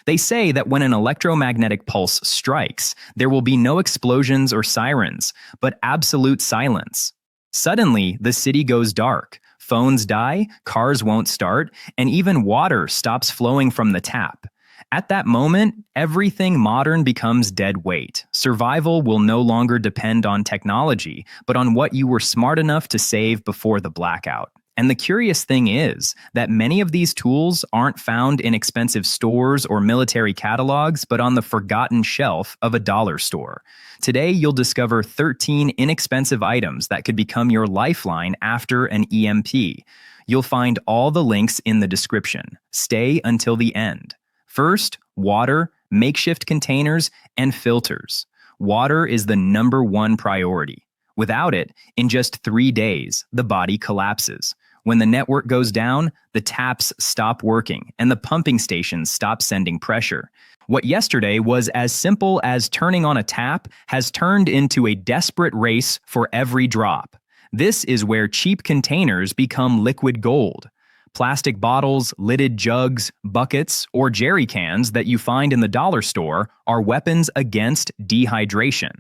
They say that when an electromagnetic pulse strikes, there will be no explosions or sirens, but absolute silence. Suddenly, the city goes dark, phones die, cars won't start, and even water stops flowing from the tap. At that moment, everything modern becomes dead weight. Survival will no longer depend on technology, but on what you were smart enough to save before the blackout. And the curious thing is that many of these tools aren't found in expensive stores or military catalogs, but on the forgotten shelf of a dollar store. Today, you'll discover 13 inexpensive items that could become your lifeline after an EMP. You'll find all the links in the description. Stay until the end. First, water, makeshift containers, and filters. Water is the #1 priority. Without it, in just 3 days, the body collapses. When the network goes down, the taps stop working and the pumping stations stop sending pressure. What yesterday was as simple as turning on a tap has turned into a desperate race for every drop. This is where cheap containers become liquid gold. Plastic bottles, lidded jugs, buckets, or jerry cans that you find in the dollar store are weapons against dehydration.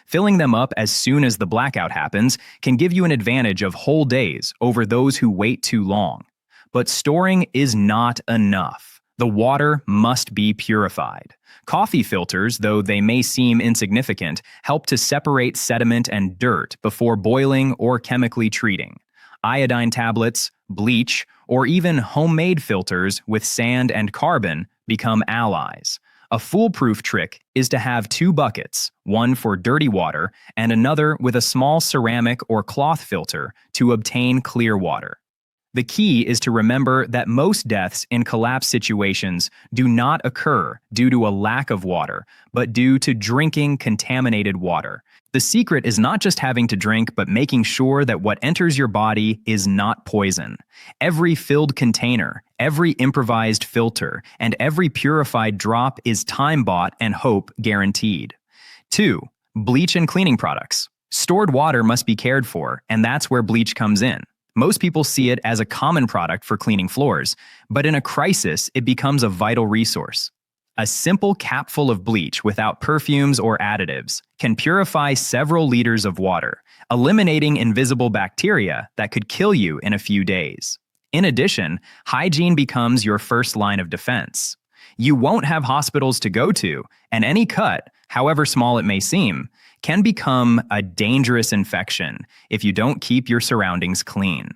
Filling them up as soon as the blackout happens can give you an advantage of whole days over those who wait too long. But storing is not enough. The water must be purified. Coffee filters, though they may seem insignificant, help to separate sediment and dirt before boiling or chemically treating. Iodine tablets, bleach, or even homemade filters with sand and carbon become allies. A foolproof trick is to have 2 buckets, one for dirty water and another with a small ceramic or cloth filter to obtain clear water. The key is to remember that most deaths in collapse situations do not occur due to a lack of water, but due to drinking contaminated water. The secret is not just having to drink, but making sure that what enters your body is not poison. Every filled container, every improvised filter, and every purified drop is time-bought and hope guaranteed. 2. Bleach and cleaning products. Stored water must be cared for, and that's where bleach comes in. Most people see it as a common product for cleaning floors, but in a crisis, it becomes a vital resource. A simple capful of bleach without perfumes or additives can purify several liters of water, eliminating invisible bacteria that could kill you in a few days. In addition, hygiene becomes your first line of defense. You won't have hospitals to go to, and any cut, however small it may seem, can become a dangerous infection if you don't keep your surroundings clean.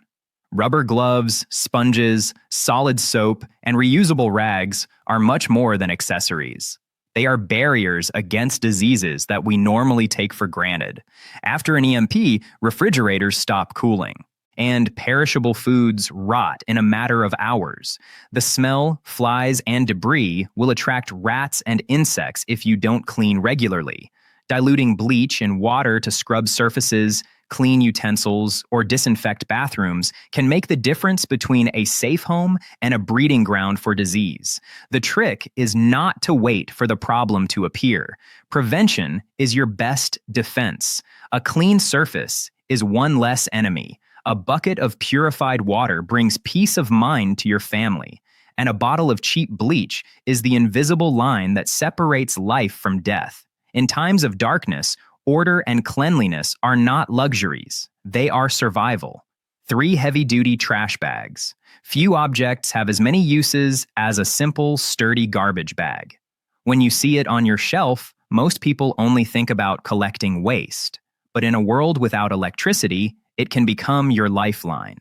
Rubber gloves, sponges, solid soap, and reusable rags are much more than accessories. They are barriers against diseases that we normally take for granted. After an EMP, refrigerators stop cooling, and perishable foods rot in a matter of hours. The smell, flies, and debris will attract rats and insects if you don't clean regularly. Diluting bleach in water to scrub surfaces, clean utensils, or disinfect bathrooms can make the difference between a safe home and a breeding ground for disease. The trick is not to wait for the problem to appear. Prevention is your best defense. A clean surface is one less enemy. A bucket of purified water brings peace of mind to your family. And a bottle of cheap bleach is the invisible line that separates life from death. In times of darkness, order and cleanliness are not luxuries. They are survival. 3 heavy-duty trash bags. Few objects have as many uses as a simple, sturdy garbage bag. When you see it on your shelf, most people only think about collecting waste. But in a world without electricity, it can become your lifeline.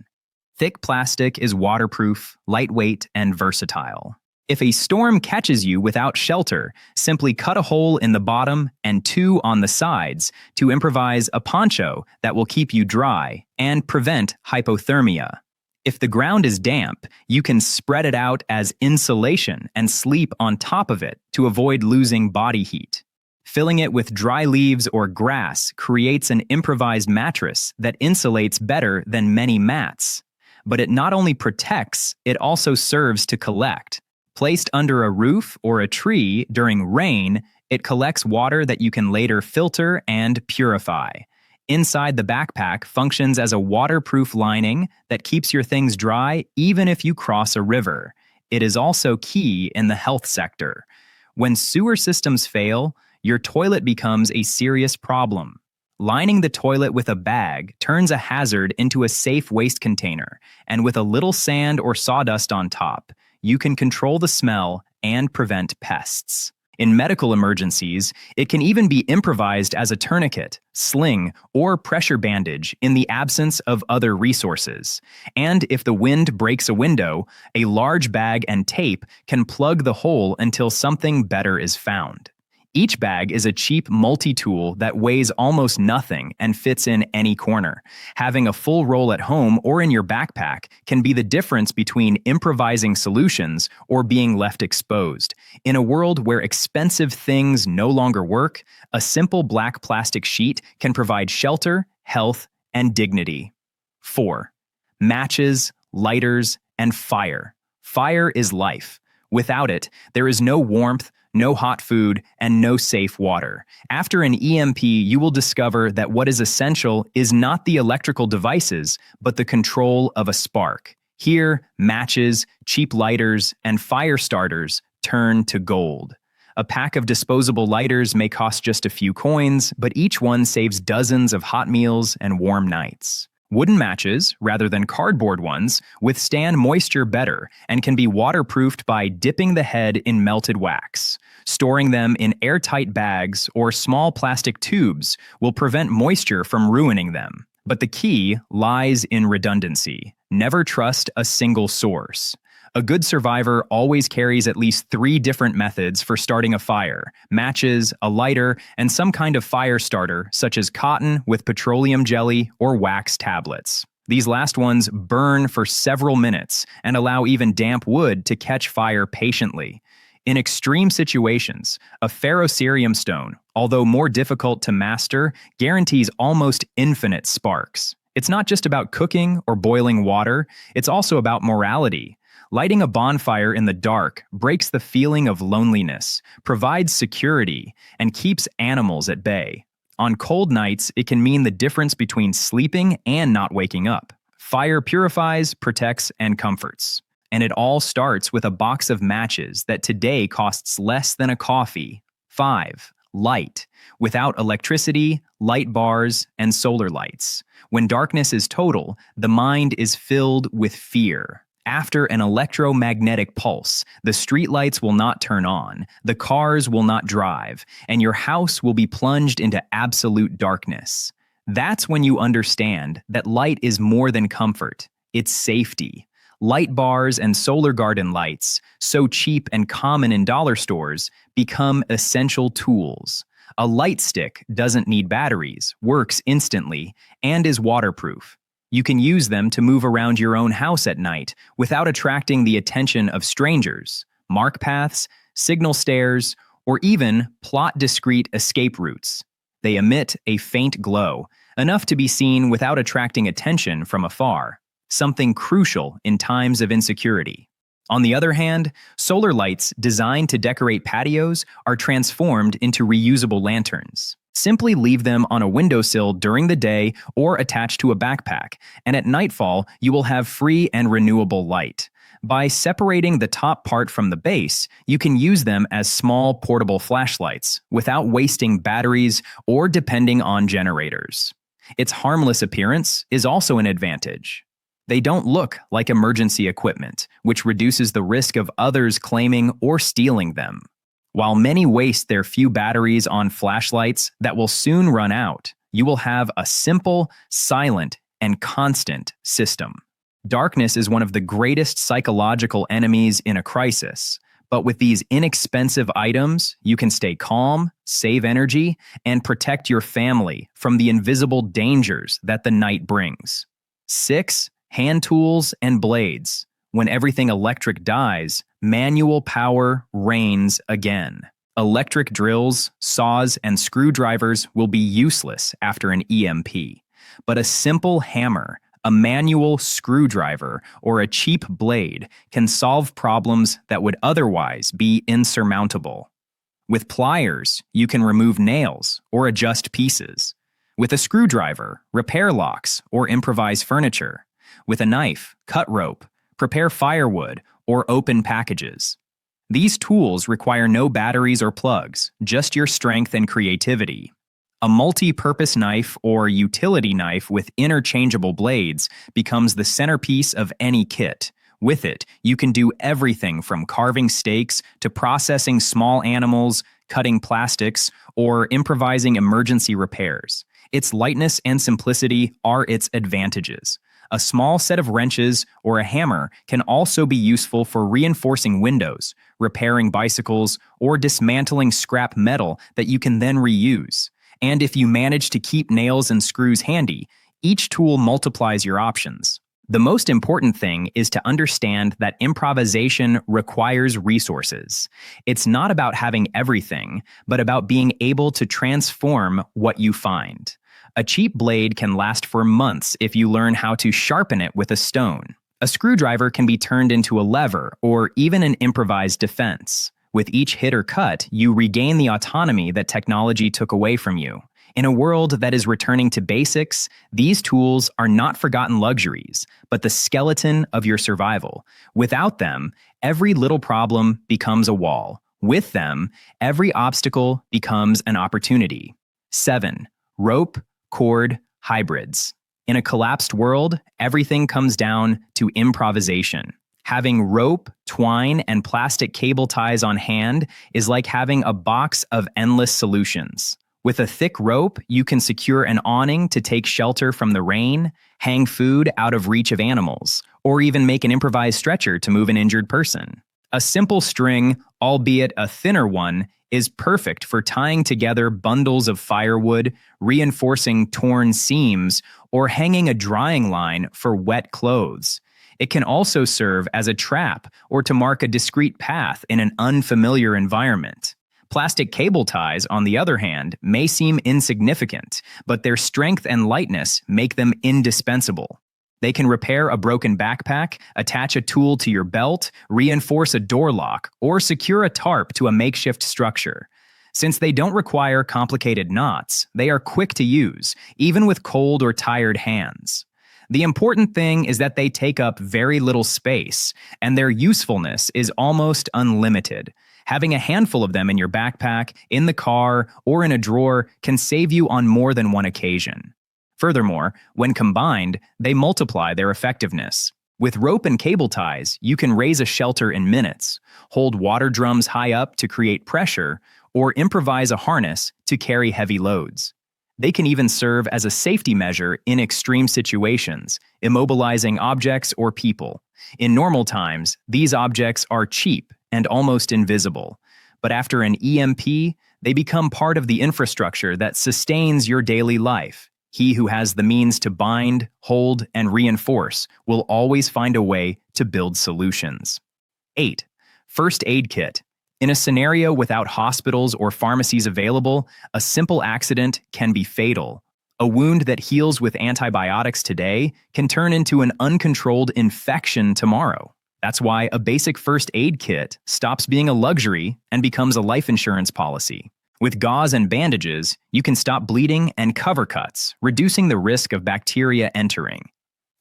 Thick plastic is waterproof, lightweight, and versatile. If a storm catches you without shelter, simply cut a hole in the bottom and 2 on the sides to improvise a poncho that will keep you dry and prevent hypothermia. If the ground is damp, you can spread it out as insulation and sleep on top of it to avoid losing body heat. Filling it with dry leaves or grass creates an improvised mattress that insulates better than many mats. But it not only protects, it also serves to collect. Placed under a roof or a tree during rain, it collects water that you can later filter and purify. Inside the backpack functions as a waterproof lining that keeps your things dry even if you cross a river. It is also key in the health sector. When sewer systems fail, your toilet becomes a serious problem. Lining the toilet with a bag turns a hazard into a safe waste container, and with a little sand or sawdust on top, you can control the smell and prevent pests. In medical emergencies, it can even be improvised as a tourniquet, sling, or pressure bandage in the absence of other resources. And if the wind breaks a window, a large bag and tape can plug the hole until something better is found. Each bag is a cheap multi-tool that weighs almost nothing and fits in any corner. Having a full roll at home or in your backpack can be the difference between improvising solutions or being left exposed. In a world where expensive things no longer work, a simple black plastic sheet can provide shelter, health, and dignity. 4. Matches, lighters, and fire. Fire is life. Without it, there is no warmth, no hot food, and no safe water. After an EMP, you will discover that what is essential is not the electrical devices, but the control of a spark. Here, matches, cheap lighters, and fire starters turn to gold. A pack of disposable lighters may cost just a few coins, but each one saves dozens of hot meals and warm nights. Wooden matches, rather than cardboard ones, withstand moisture better and can be waterproofed by dipping the head in melted wax. Storing them in airtight bags or small plastic tubes will prevent moisture from ruining them. But the key lies in redundancy. Never trust a single source. A good survivor always carries at least 3 different methods for starting a fire: matches, a lighter, and some kind of fire starter, such as cotton with petroleum jelly or wax tablets. These last ones burn for several minutes and allow even damp wood to catch fire patiently. In extreme situations, a ferrocerium stone, although more difficult to master, guarantees almost infinite sparks. It's not just about cooking or boiling water, it's also about morality. Lighting a bonfire in the dark breaks the feeling of loneliness, provides security, and keeps animals at bay. On cold nights, it can mean the difference between sleeping and not waking up. Fire purifies, protects, and comforts. And it all starts with a box of matches that today costs less than a coffee. 5. Light. Without electricity, light bars, and solar lights. When darkness is total, the mind is filled with fear. After an electromagnetic pulse, the streetlights will not turn on, the cars will not drive, and your house will be plunged into absolute darkness. That's when you understand that light is more than comfort, it's safety. Light bars and solar garden lights, so cheap and common in dollar stores, become essential tools. A light stick doesn't need batteries, works instantly, and is waterproof. You can use them to move around your own house at night without attracting the attention of strangers, mark paths, signal stairs, or even plot discreet escape routes. They emit a faint glow, enough to be seen without attracting attention from afar, something crucial in times of insecurity. On the other hand, solar lights designed to decorate patios are transformed into reusable lanterns. Simply leave them on a windowsill during the day or attached to a backpack, and at nightfall, you will have free and renewable light. By separating the top part from the base, you can use them as small portable flashlights without wasting batteries or depending on generators. Its harmless appearance is also an advantage. They don't look like emergency equipment, which reduces the risk of others claiming or stealing them. While many waste their few batteries on flashlights that will soon run out, you will have a simple, silent, and constant system. Darkness is one of the greatest psychological enemies in a crisis, but with these inexpensive items, you can stay calm, save energy, and protect your family from the invisible dangers that the night brings. 6. Hand tools and blades. When everything electric dies, manual power reigns again. Electric drills, saws, and screwdrivers will be useless after an EMP. But a simple hammer, a manual screwdriver, or a cheap blade can solve problems that would otherwise be insurmountable. With pliers, you can remove nails or adjust pieces. With a screwdriver, repair locks or improvise furniture. With a knife, cut rope, prepare firewood, or open packages. These tools require no batteries or plugs, just your strength and creativity. A multi-purpose knife or utility knife with interchangeable blades becomes the centerpiece of any kit. With it, you can do everything from carving steaks to processing small animals, cutting plastics, or improvising emergency repairs. Its lightness and simplicity are its advantages. A small set of wrenches or a hammer can also be useful for reinforcing windows, repairing bicycles, or dismantling scrap metal that you can then reuse. And if you manage to keep nails and screws handy, each tool multiplies your options. The most important thing is to understand that improvisation requires resources. It's not about having everything, but about being able to transform what you find. A cheap blade can last for months if you learn how to sharpen it with a stone. A screwdriver can be turned into a lever or even an improvised defense. With each hit or cut, you regain the autonomy that technology took away from you. In a world that is returning to basics, these tools are not forgotten luxuries, but the skeleton of your survival. Without them, every little problem becomes a wall. With them, every obstacle becomes an opportunity. 7. Rope, cord, hybrids. In a collapsed world, everything comes down to improvisation. Having rope, twine, and plastic cable ties on hand is like having a box of endless solutions. With a thick rope, you can secure an awning to take shelter from the rain, hang food out of reach of animals, or even make an improvised stretcher to move an injured person. A simple string, albeit a thinner one, is perfect for tying together bundles of firewood, reinforcing torn seams, or hanging a drying line for wet clothes. It can also serve as a trap or to mark a discrete path in an unfamiliar environment. Plastic cable ties, on the other hand, may seem insignificant, but their strength and lightness make them indispensable. They can repair a broken backpack, attach a tool to your belt, reinforce a door lock, or secure a tarp to a makeshift structure. Since they don't require complicated knots, they are quick to use, even with cold or tired hands. The important thing is that they take up very little space, and their usefulness is almost unlimited. Having a handful of them in your backpack, in the car, or in a drawer can save you on more than one occasion. Furthermore, when combined, they multiply their effectiveness. With rope and cable ties, you can raise a shelter in minutes, hold water drums high up to create pressure, or improvise a harness to carry heavy loads. They can even serve as a safety measure in extreme situations, immobilizing objects or people. In normal times, these objects are cheap and almost invisible. But after an EMP, they become part of the infrastructure that sustains your daily life. He who has the means to bind, hold, and reinforce will always find a way to build solutions. 8. First aid kit. In a scenario without hospitals or pharmacies available, a simple accident can be fatal. A wound that heals with antibiotics today can turn into an uncontrolled infection tomorrow. That's why a basic first aid kit stops being a luxury and becomes a life insurance policy. With gauze and bandages, you can stop bleeding and cover cuts, reducing the risk of bacteria entering.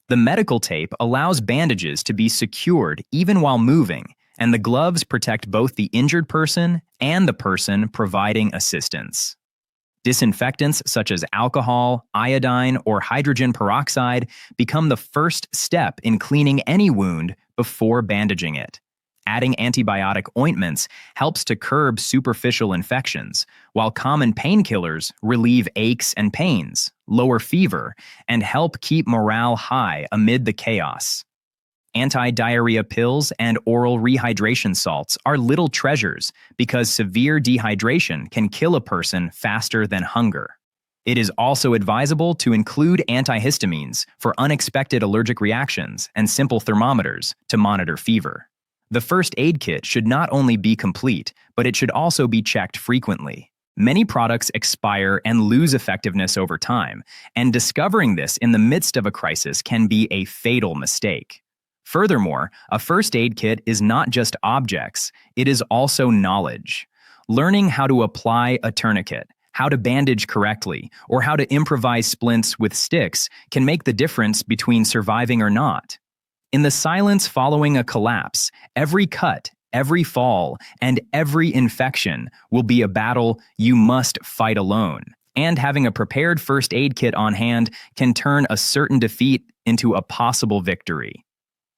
The medical tape allows bandages to be secured even while moving, and the gloves protect both the injured person and the person providing assistance. Disinfectants such as alcohol, iodine, or hydrogen peroxide become the first step in cleaning any wound before bandaging it. Adding antibiotic ointments helps to curb superficial infections, while common painkillers relieve aches and pains, lower fever, and help keep morale high amid the chaos. Anti-diarrhea pills and oral rehydration salts are little treasures because severe dehydration can kill a person faster than hunger. It is also advisable to include antihistamines for unexpected allergic reactions and simple thermometers to monitor fever. The first aid kit should not only be complete, but it should also be checked frequently. Many products expire and lose effectiveness over time, and discovering this in the midst of a crisis can be a fatal mistake. Furthermore, a first aid kit is not just objects, it is also knowledge. Learning how to apply a tourniquet, how to bandage correctly, or how to improvise splints with sticks can make the difference between surviving or not. In the silence following a collapse, every cut, every fall, and every infection will be a battle you must fight alone. And having a prepared first aid kit on hand can turn a certain defeat into a possible victory.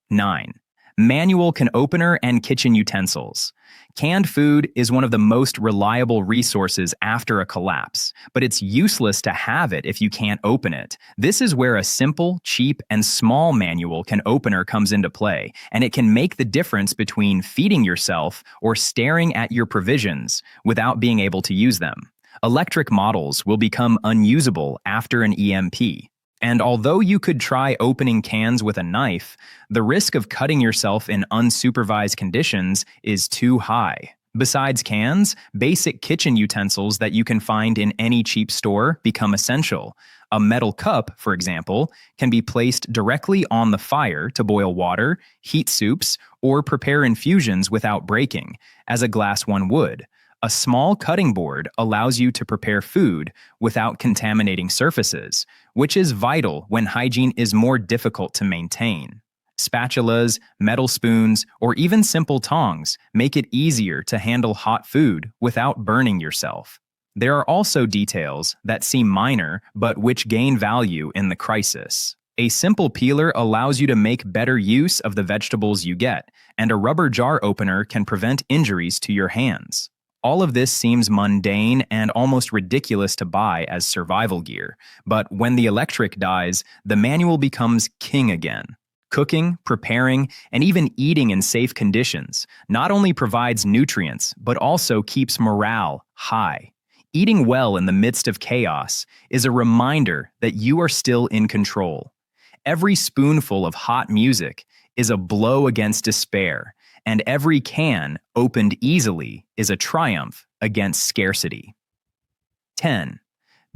9. Manual can opener and kitchen utensils. Canned food is one of the most reliable resources after a collapse, but it's useless to have it if you can't open it. This is where a simple, cheap, and small manual can opener comes into play, and it can make the difference between feeding yourself or staring at your provisions without being able to use them. Electric models will become unusable after an EMP. And although you could try opening cans with a knife, the risk of cutting yourself in unsupervised conditions is too high. Besides cans, basic kitchen utensils that you can find in any cheap store become essential. A metal cup, for example, can be placed directly on the fire to boil water, heat soups, or prepare infusions without breaking, as a glass one would. A small cutting board allows you to prepare food without contaminating surfaces, which is vital when hygiene is more difficult to maintain. Spatulas, metal spoons, or even simple tongs make it easier to handle hot food without burning yourself. There are also details that seem minor but which gain value in the crisis. A simple peeler allows you to make better use of the vegetables you get, and a rubber jar opener can prevent injuries to your hands. All of this seems mundane and almost ridiculous to buy as survival gear, but when the electric dies, the manual becomes king again. Cooking, preparing, and even eating in safe conditions not only provides nutrients, but also keeps morale high. Eating well in the midst of chaos is a reminder that you are still in control. Every spoonful of hot music is a blow against despair, and every can opened easily is a triumph against scarcity. 10.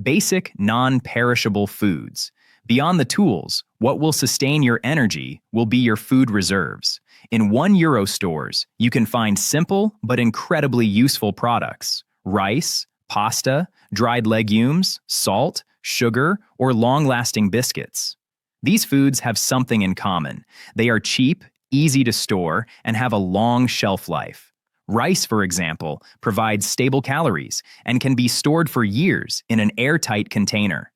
Basic non-perishable foods. Beyond the tools, what will sustain your energy will be your food reserves. In €1 stores, you can find simple but incredibly useful products: rice, pasta, dried legumes, salt, sugar, or long-lasting biscuits. These foods have something in common. They are cheap, easy to store, and have a long shelf life. Rice, for example, provides stable calories and can be stored for years in an airtight container.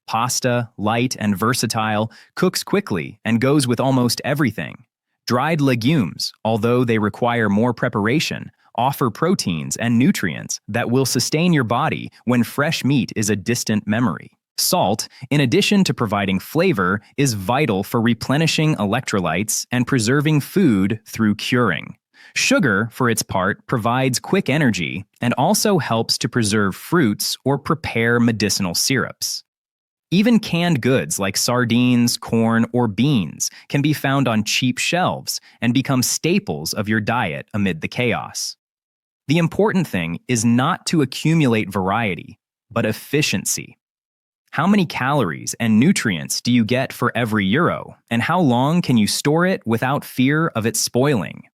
Pasta, light and versatile, cooks quickly and goes with almost everything. Dried legumes, although they require more preparation, offer proteins and nutrients that will sustain your body when fresh meat is a distant memory. Salt, in addition to providing flavor, is vital for replenishing electrolytes and preserving food through curing. Sugar, for its part, provides quick energy and also helps to preserve fruits or prepare medicinal syrups. Even canned goods like sardines, corn, or beans can be found on cheap shelves and become staples of your diet amid the chaos. The important thing is not to accumulate variety, but efficiency. How many calories and nutrients do you get for every euro, and how long can you store it without fear of it spoiling?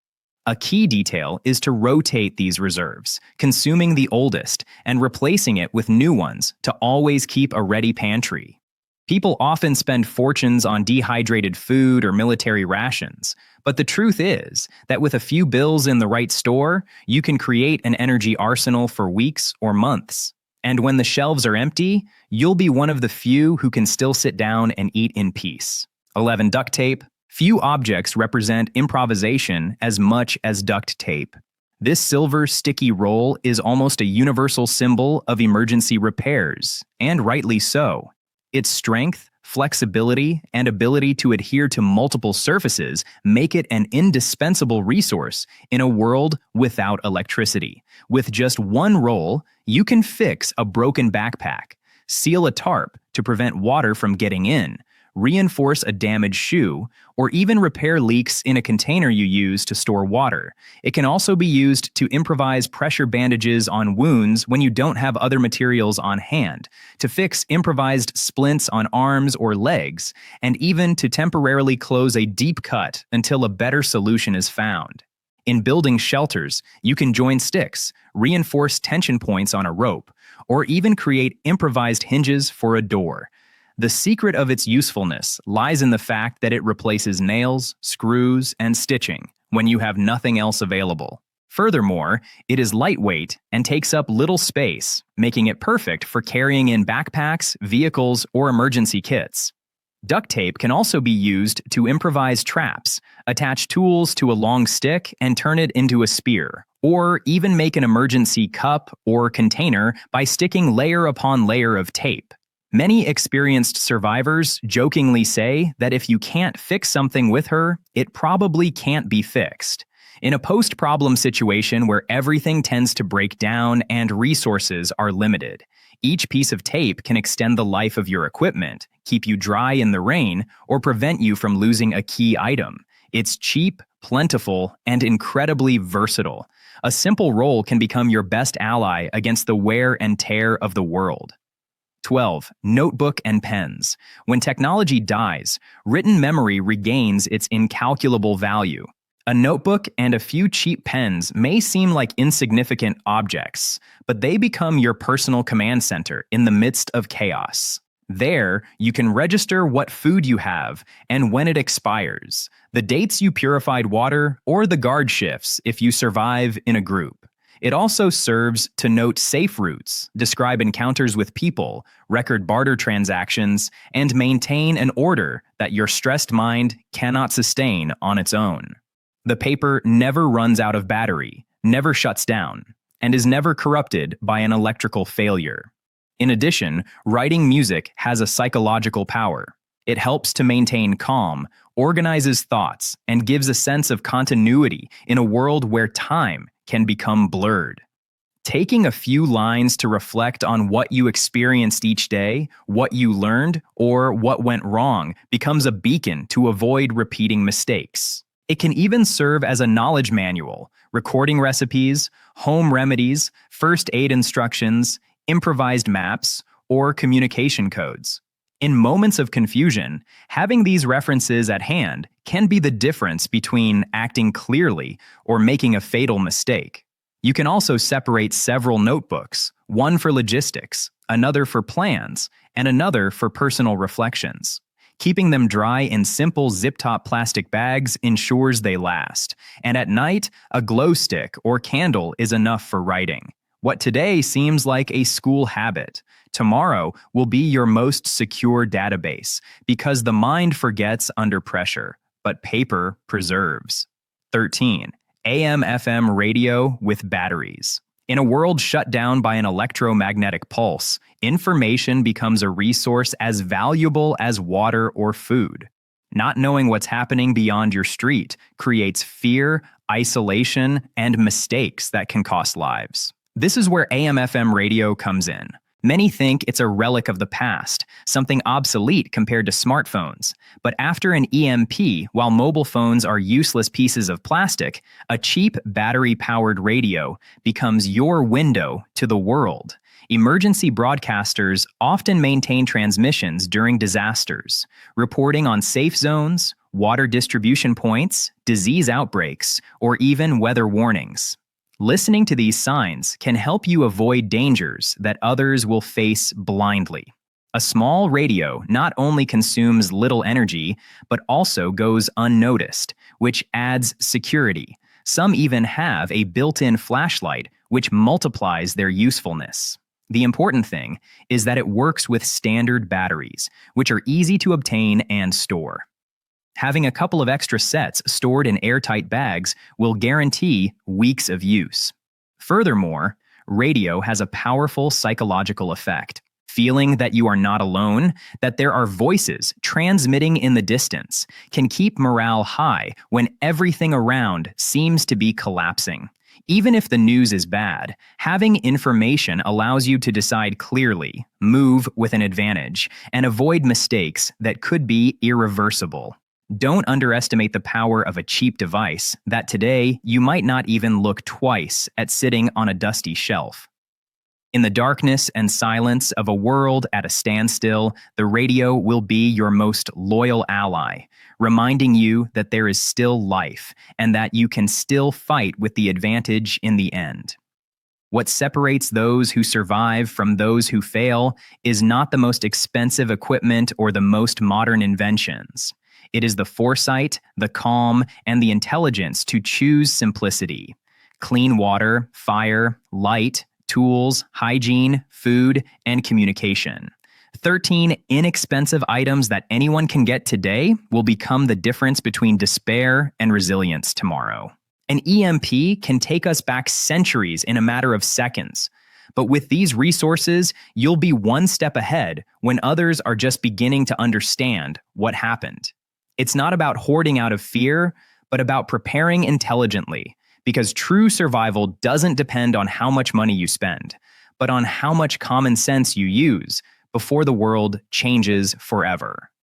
A key detail is to rotate these reserves, consuming the oldest and replacing it with new ones to always keep a ready pantry. People often spend fortunes on dehydrated food or military rations, but the truth is that with a few bills in the right store, you can create an energy arsenal for weeks or months. And when the shelves are empty, you'll be one of the few who can still sit down and eat in peace. 11. Duct tape. Few objects represent improvisation as much as duct tape. This silver, sticky roll is almost a universal symbol of emergency repairs, and rightly so. Its strength, flexibility, and ability to adhere to multiple surfaces make it an indispensable resource in a world without electricity. With just one roll, you can fix a broken backpack, seal a tarp to prevent water from getting in, reinforce a damaged shoe, or even repair leaks in a container you use to store water. It can also be used to improvise pressure bandages on wounds when you don't have other materials on hand, to fix improvised splints on arms or legs, and even to temporarily close a deep cut until a better solution is found. In building shelters, you can join sticks, reinforce tension points on a rope, or even create improvised hinges for a door. The secret of its usefulness lies in the fact that it replaces nails, screws, and stitching when you have nothing else available. Furthermore, it is lightweight and takes up little space, making it perfect for carrying in backpacks, vehicles, or emergency kits. Duct tape can also be used to improvise traps, attach tools to a long stick and turn it into a spear, or even make an emergency cup or container by sticking layer upon layer of tape. Many experienced survivors jokingly say that if you can't fix something with her, it probably can't be fixed. In a post-problem situation where everything tends to break down and resources are limited, each piece of tape can extend the life of your equipment, keep you dry in the rain, or prevent you from losing a key item. It's cheap, plentiful, and incredibly versatile. A simple roll can become your best ally against the wear and tear of the world. 12. Notebook and pens. When technology dies, written memory regains its incalculable value. A notebook and a few cheap pens may seem like insignificant objects, but they become your personal command center in the midst of chaos. There, you can register what food you have and when it expires, the dates you purified water, or the guard shifts if you survive in a group. It also serves to note safe routes, describe encounters with people, record barter transactions, and maintain an order that your stressed mind cannot sustain on its own. The paper never runs out of battery, never shuts down, and is never corrupted by an electrical failure. In addition, writing music has a psychological power. It helps to maintain calm, organizes thoughts, and gives a sense of continuity in a world where time can become blurred. Taking a few lines to reflect on what you experienced each day, what you learned, or what went wrong becomes a beacon to avoid repeating mistakes. It can even serve as a knowledge manual, recording recipes, home remedies, first aid instructions, improvised maps, or communication codes. In moments of confusion, having these references at hand can be the difference between acting clearly or making a fatal mistake. You can also separate several notebooks, one for logistics, another for plans, and another for personal reflections. Keeping them dry in simple zip-top plastic bags ensures they last, and at night, a glow stick or candle is enough for writing. What today seems like a school habit, tomorrow will be your most secure database because the mind forgets under pressure, but paper preserves. 13. AM/FM radio with batteries. In a world shut down by an electromagnetic pulse, information becomes a resource as valuable as water or food. Not knowing what's happening beyond your street creates fear, isolation, and mistakes that can cost lives. This is where AM/FM radio comes in. Many think it's a relic of the past, something obsolete compared to smartphones. But after an EMP, while mobile phones are useless pieces of plastic, a cheap battery-powered radio becomes your window to the world. Emergency broadcasters often maintain transmissions during disasters, reporting on safe zones, water distribution points, disease outbreaks, or even weather warnings. Listening to these signs can help you avoid dangers that others will face blindly. A small radio not only consumes little energy, but also goes unnoticed, which adds security. Some even have a built-in flashlight, which multiplies their usefulness. The important thing is that it works with standard batteries, which are easy to obtain and store. Having a couple of extra sets stored in airtight bags will guarantee weeks of use. Furthermore, radio has a powerful psychological effect. Feeling that you are not alone, that there are voices transmitting in the distance, can keep morale high when everything around seems to be collapsing. Even if the news is bad, having information allows you to decide clearly, move with an advantage, and avoid mistakes that could be irreversible. Don't underestimate the power of a cheap device that today you might not even look twice at sitting on a dusty shelf. In the darkness and silence of a world at a standstill, the radio will be your most loyal ally, reminding you that there is still life and that you can still fight with the advantage in the end. What separates those who survive from those who fail is not the most expensive equipment or the most modern inventions. It is the foresight, the calm, and the intelligence to choose simplicity. Clean water, fire, light, tools, hygiene, food, and communication. 13 inexpensive items that anyone can get today will become the difference between despair and resilience tomorrow. An EMP can take us back centuries in a matter of seconds. But with these resources, you'll be one step ahead when others are just beginning to understand what happened. It's not about hoarding out of fear, but about preparing intelligently, because true survival doesn't depend on how much money you spend, but on how much common sense you use before the world changes forever.